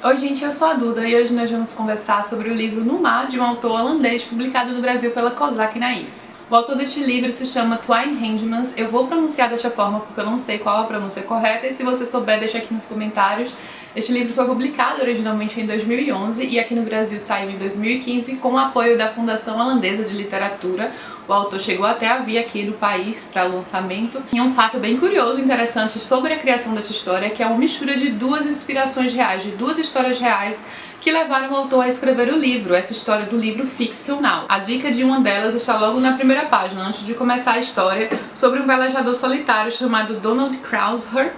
Oi gente, eu sou a Duda e hoje nós vamos conversar sobre o livro No Mar, de um autor holandês publicado no Brasil pela Kozak & Naif. O autor deste livro se chama Twine Handmans. Eu vou pronunciar desta forma porque eu não sei qual a pronúncia correta e se você souber deixa aqui nos comentários. Este livro foi publicado originalmente em 2011 e aqui no Brasil saiu em 2015 com o apoio da Fundação Holandesa de Literatura. O autor chegou até a vir aqui no país para o lançamento. E um fato bem curioso e interessante sobre a criação dessa história é que é uma mistura de duas inspirações reais, de duas histórias reais que levaram o autor a escrever o livro, essa história do livro ficcional. A dica de uma delas está logo na primeira página, antes de começar a história, sobre um velejador solitário chamado Donald Kraushurst,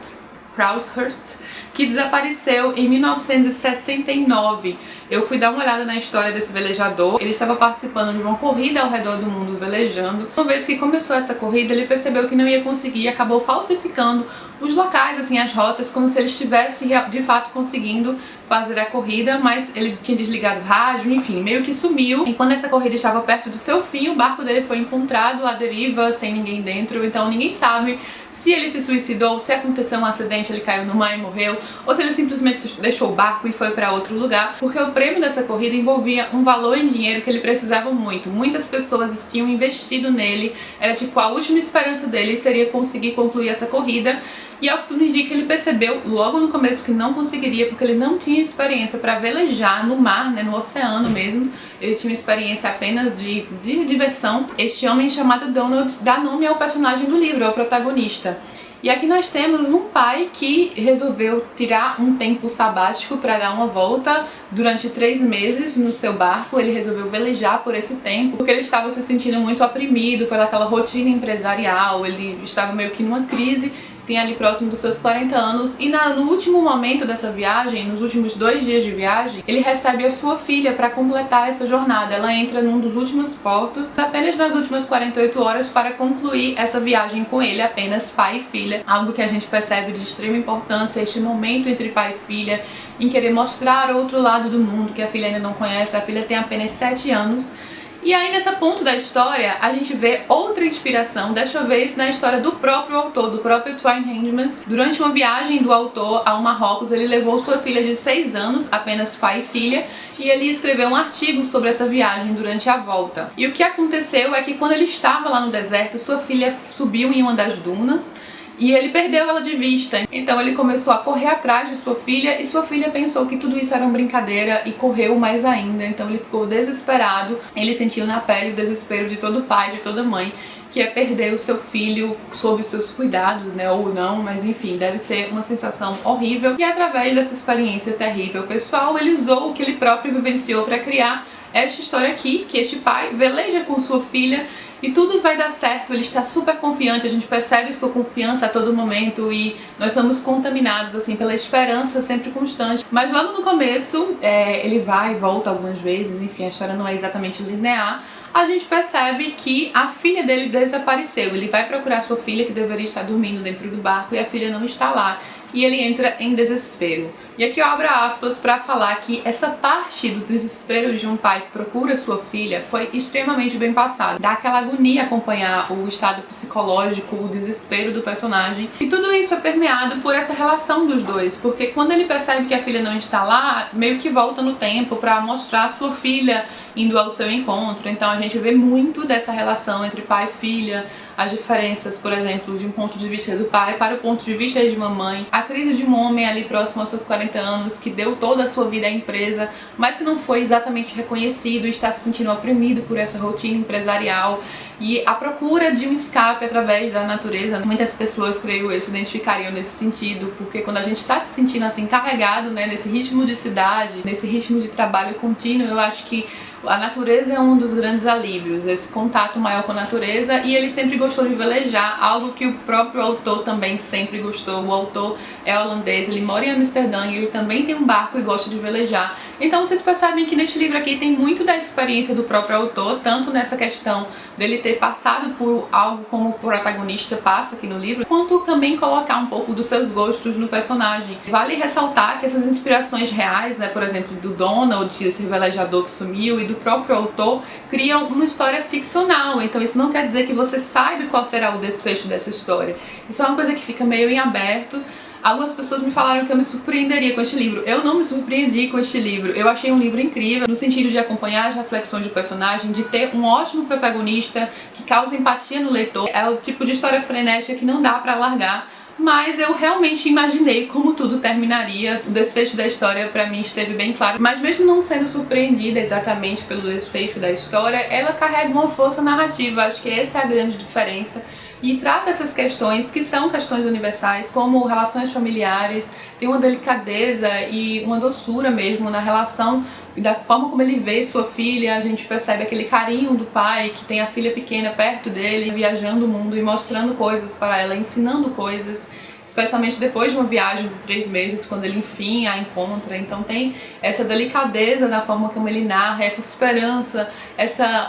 que desapareceu em 1969. Eu fui dar uma olhada na história desse velejador. Ele estava participando de uma corrida ao redor do mundo velejando. Uma vez que começou essa corrida, ele percebeu que não ia conseguir e acabou falsificando os locais, assim, as rotas, como se ele estivesse de fato conseguindo fazer a corrida, mas ele tinha desligado o rádio, enfim, meio que sumiu. E quando essa corrida estava perto do seu fim, o barco dele foi encontrado à deriva, sem ninguém dentro, então ninguém sabe se ele se suicidou, se aconteceu um acidente, ele caiu no mar e morreu, ou se ele simplesmente deixou o barco e foi para outro lugar, porque o prêmio dessa corrida envolvia um valor em dinheiro que ele precisava muito. Muitas pessoas tinham investido nele, era tipo a última esperança dele seria conseguir concluir essa corrida. E ao que tudo indica, ele percebeu logo no começo que não conseguiria, porque ele não tinha experiência para velejar no mar, né, no oceano mesmo. Ele tinha experiência apenas de diversão. Este homem chamado Donald dá nome ao personagem do livro, ao protagonista. E aqui nós temos um pai que resolveu tirar um tempo sabático para dar uma volta durante 3 meses no seu barco. Ele resolveu velejar por esse tempo, porque ele estava se sentindo muito oprimido pelaquela rotina empresarial, ele estava meio que numa crise, tem ali próximo dos seus 40 anos, e no último momento dessa viagem, nos últimos 2 dias de viagem, ele recebe a sua filha para completar essa jornada. Ela entra num dos últimos portos, apenas nas últimas 48 horas, para concluir essa viagem com ele, apenas pai e filha. Algo que a gente percebe de extrema importância, este momento entre pai e filha, em querer mostrar outro lado do mundo que a filha ainda não conhece. A filha tem apenas 7 anos. E aí nesse ponto da história a gente vê outra inspiração, desta vez na história do próprio autor, do próprio Twine Handmans. Durante uma viagem do autor ao Marrocos, ele levou sua filha de 6 anos, apenas pai e filha, e ele escreveu um artigo sobre essa viagem durante a volta. E o que aconteceu é que quando ele estava lá no deserto, sua filha subiu em uma das dunas e ele perdeu ela de vista. Então ele começou a correr atrás de sua filha e sua filha pensou que tudo isso era uma brincadeira e correu mais ainda. Então ele ficou desesperado, ele sentiu na pele o desespero de todo pai, de toda mãe, que é perder o seu filho sob os seus cuidados, né, ou não, mas enfim, deve ser uma sensação horrível. E através dessa experiência terrível pessoal, ele usou o que ele próprio vivenciou para criar esta história aqui, que este pai veleja com sua filha e tudo vai dar certo. Ele está super confiante, a gente percebe sua confiança a todo momento e nós somos contaminados assim pela esperança sempre constante. Mas logo no começo, ele vai e volta algumas vezes, enfim, a história não é exatamente linear. A gente percebe que a filha dele desapareceu. Ele vai procurar sua filha, que deveria estar dormindo dentro do barco, e a filha não está lá. E ele entra em desespero. E aqui eu abro aspas para falar que essa parte do desespero de um pai que procura sua filha foi extremamente bem passada. Dá aquela agonia acompanhar o estado psicológico, o desespero do personagem. E tudo isso é permeado por essa relação dos dois, porque quando ele percebe que a filha não está lá, meio que volta no tempo para mostrar a sua filha indo ao seu encontro. Então a gente vê muito dessa relação entre pai e filha, as diferenças, por exemplo, de um ponto de vista do pai para o ponto de vista de uma mãe, a crise de um homem ali próximo aos seus 40 anos, que deu toda a sua vida à empresa, mas que não foi exatamente reconhecido e está se sentindo oprimido por essa rotina empresarial, e a procura de um escape através da natureza. Muitas pessoas, creio eu, se identificariam nesse sentido, porque quando a gente está se sentindo assim carregado, né, nesse ritmo de cidade, nesse ritmo de trabalho contínuo, eu acho que a natureza é um dos grandes alívios, esse contato maior com a natureza. E ele sempre gostou de velejar, algo que o próprio autor também sempre gostou. O autor é holandês, ele mora em Amsterdã e ele também tem um barco e gosta de velejar. Então vocês percebem que neste livro aqui tem muito da experiência do próprio autor, tanto nessa questão dele ter passado por algo como o protagonista passa aqui no livro, quanto também colocar um pouco dos seus gostos no personagem. Vale ressaltar que essas inspirações reais, né, por exemplo, do Donald, esse velejador que sumiu, e do próprio autor, criam uma história ficcional. Então isso não quer dizer que você saiba qual será o desfecho dessa história. Isso é uma coisa que fica meio em aberto. Algumas pessoas me falaram que eu me surpreenderia com este livro. Eu não me surpreendi com este livro. Eu achei um livro incrível, no sentido de acompanhar as reflexões do personagem, de ter um ótimo protagonista que causa empatia no leitor. É o tipo de história frenética que não dá pra largar. Mas eu realmente imaginei como tudo terminaria. O desfecho da história pra mim esteve bem claro. Mas mesmo não sendo surpreendida exatamente pelo desfecho da história, ela carrega uma força narrativa. Acho que essa é a grande diferença. E trata essas questões, que são questões universais, como relações familiares, tem uma delicadeza e uma doçura mesmo na relação, da forma como ele vê sua filha. A gente percebe aquele carinho do pai que tem a filha pequena perto dele, viajando o mundo e mostrando coisas para ela, ensinando coisas, especialmente depois de uma viagem de 3 meses, quando ele enfim a encontra. Então tem essa delicadeza na forma como ele narra, essa esperança,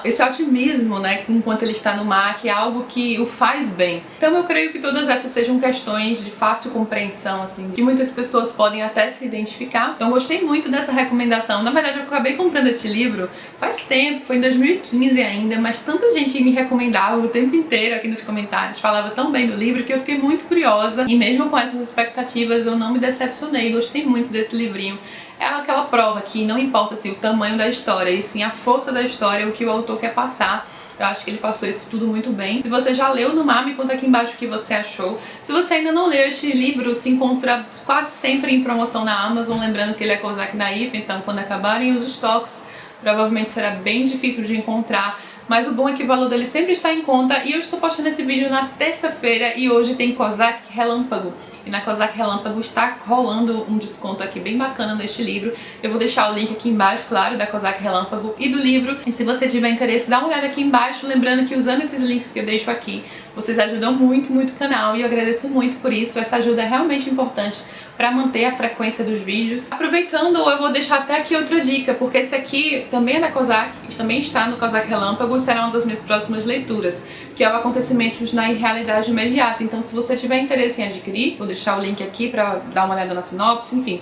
esse otimismo, né, enquanto ele está no mar, que é algo que o faz bem. Então eu creio que todas essas sejam questões de fácil compreensão, assim, que muitas pessoas podem até se identificar. Então eu gostei muito dessa recomendação. Na verdade eu acabei comprando este livro faz tempo, foi em 2015 ainda, mas tanta gente me recomendava o tempo inteiro aqui nos comentários, falava tão bem do livro que eu fiquei muito curiosa. E mesmo com essas expectativas eu não me decepcionei, gostei muito desse livrinho. É aquela prova que não importa assim, o tamanho da história, e sim a força da história, o que o autor quer passar. Eu acho que ele passou isso tudo muito bem. Se você já leu No Mar, me conta aqui embaixo o que você achou. Se você ainda não leu, este livro se encontra quase sempre em promoção na Amazon, lembrando que ele é Kozak Naif, então quando acabarem os estoques, provavelmente será bem difícil de encontrar. Mas o bom é que o valor dele sempre está em conta, e eu estou postando esse vídeo na terça-feira e hoje tem Kozak Relâmpago. E na Kozak Relâmpago está rolando um desconto aqui bem bacana neste livro. Eu vou deixar o link aqui embaixo, claro, da Kozak Relâmpago e do livro. E se você tiver interesse, dá uma olhada aqui embaixo, lembrando que usando esses links que eu deixo aqui, vocês ajudam muito, muito o canal, e eu agradeço muito por isso. Essa ajuda é realmente importante para manter a frequência dos vídeos. Aproveitando, eu vou deixar até aqui outra dica, porque esse aqui também é da Kozak, também está no Kozak Relâmpago, será uma das minhas próximas leituras, que é o Acontecimentos na Realidade Imediata. Então se você tiver interesse em adquirir, vou deixar o link aqui para dar uma olhada na sinopse, enfim.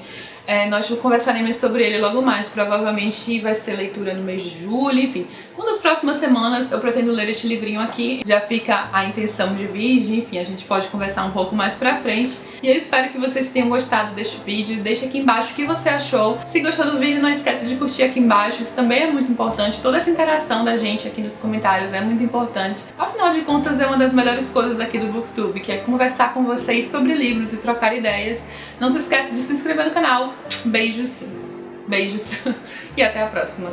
Nós conversaremos sobre ele logo mais, provavelmente vai ser leitura no mês de julho, enfim. Uma das próximas semanas eu pretendo ler este livrinho aqui, já fica a intenção de vídeo, enfim, a gente pode conversar um pouco mais pra frente. E eu espero que vocês tenham gostado deste vídeo, deixa aqui embaixo o que você achou. Se gostou do vídeo, não esquece de curtir aqui embaixo, isso também é muito importante, toda essa interação da gente aqui nos comentários é muito importante. Afinal de contas, é uma das melhores coisas aqui do Booktube, que é conversar com vocês sobre livros e trocar ideias. Não se esquece de se inscrever no canal. Beijos, beijos e até a próxima.